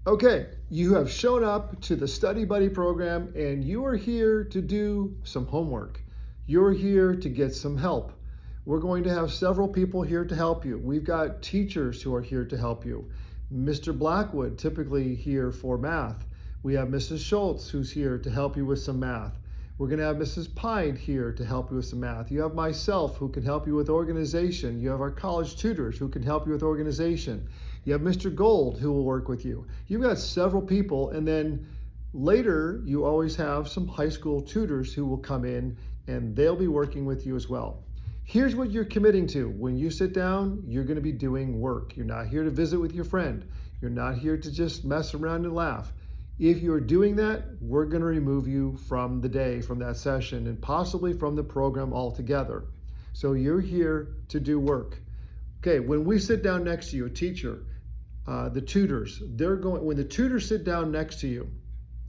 Okay, you have shown up to the Study Buddy program and you are here to do some homework. You're here to get some help. We're going to have several people here to help you. We've got teachers who are here to help you. Mr. Blackwood, typically here for math. We have Mrs. Schultz, who's here to help you with some math. We're going to have Mrs. Pine here to help you with some math. You have myself who can help you with organization. You have our college tutors who can help you with organization. You have Mr. Gold who will work with you. You've got several people, and then later you always have some high school tutors who will come in and they'll be working with you as well. Here's what you're committing to. When you sit down, you're going to be doing work. You're not here to visit with your friend. You're not here to just mess around and laugh. If you're doing that, we're going to remove you from the day, from that session, and possibly from the program altogether. So you're here to do work. Okay, when we sit down next to you, a teacher, the tutors, when the tutors sit down next to you,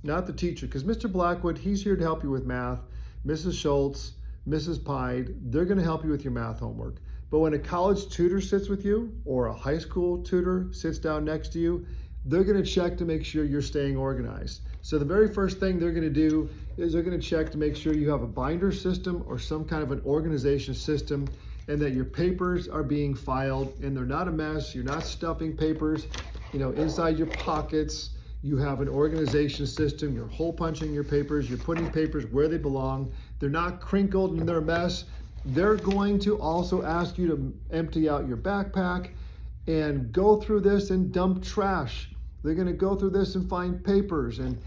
not the teacher, because Mr. Blackwood, he's here to help you with math. Mrs. Schultz, Mrs. Pide, they're going to help you with your math homework. But when a college tutor sits with you or a high school tutor sits down next to you, they're going to check to make sure you're staying organized. So the very first thing they're going to do is they're going to check to make sure you have a binder system or some kind of an organization system, and that your papers are being filed and they're not a mess. You're not stuffing papers, inside your pockets. You have an organization system. You're hole punching your papers. You're putting papers where they belong. They're not crinkled and they're a mess. They're going to also ask you to empty out your backpack and go through this and dump trash. They're going to go through this and find papers, and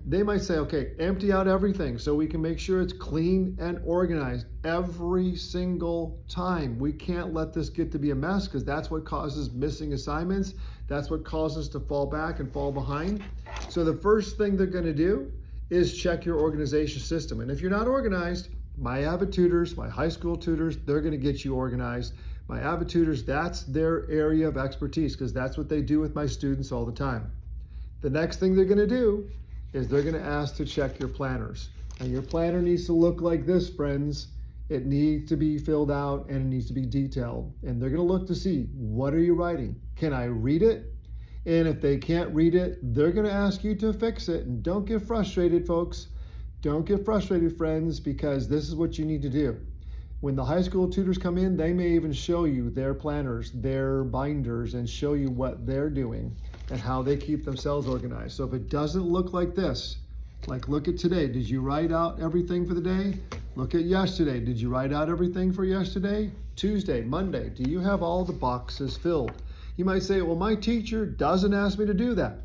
they might say, okay, empty out everything so we can make sure it's clean and organized every single time. We can't let this get to be a mess, because that's what causes missing assignments. That's what causes us to fall back and fall behind. So the first thing they're going to do is check your organization system. And if you're not organized, my Avid tutors, my high school tutors, they're going to get you organized. My Avid tutors, that's their area of expertise, because that's what they do with my students all the time. The next thing they're going to do is they're going to ask to check your planners. And your planner needs to look like this, friends. It needs to be filled out and it needs to be detailed. And they're going to look to see, what are you writing? Can I read it? And if they can't read it, they're going to ask you to fix it. And don't get frustrated, folks. Don't get frustrated, friends, because this is what you need to do. When the high school tutors come in, they may even show you their planners, their binders, and show you what they're doing and how they keep themselves organized. So if it doesn't look like this, like look at today, did you write out everything for the day? Look at yesterday, did you write out everything for yesterday? Tuesday, Monday, do you have all the boxes filled? You might say, well, my teacher doesn't ask me to do that.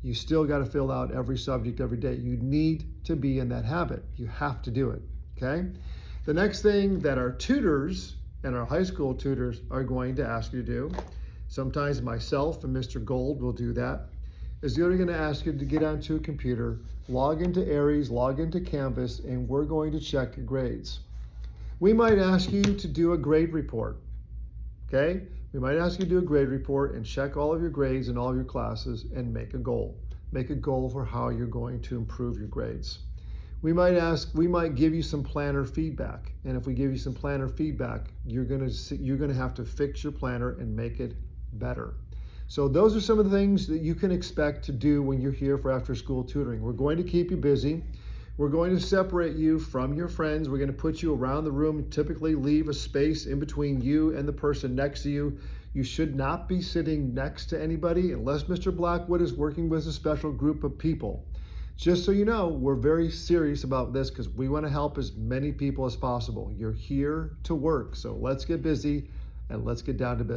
You still got to fill out every subject every day. You need to be in that habit. You have to do it, okay? The next thing that our tutors and our high school tutors are going to ask you to do, sometimes myself and Mr. Gold will do that, is they're going to ask you to get onto a computer, log into Aries, log into Canvas, and we're going to check your grades. We might ask you to do a grade report, okay? We might ask you to do a grade report and check all of your grades in all of your classes and make a goal. Make a goal for how you're going to improve your grades. We might give you some planner feedback. And if we give you some planner feedback, you're gonna have to fix your planner and make it better. So those are some of the things that you can expect to do when you're here for after school tutoring. We're going to keep you busy. We're going to separate you from your friends. We're going to put you around the room, typically leave a space in between you and the person next to you. You should not be sitting next to anybody unless Mr. Blackwood is working with a special group of people. Just so you know, we're very serious about this because we want to help as many people as possible. You're here to work, so let's get busy and let's get down to business.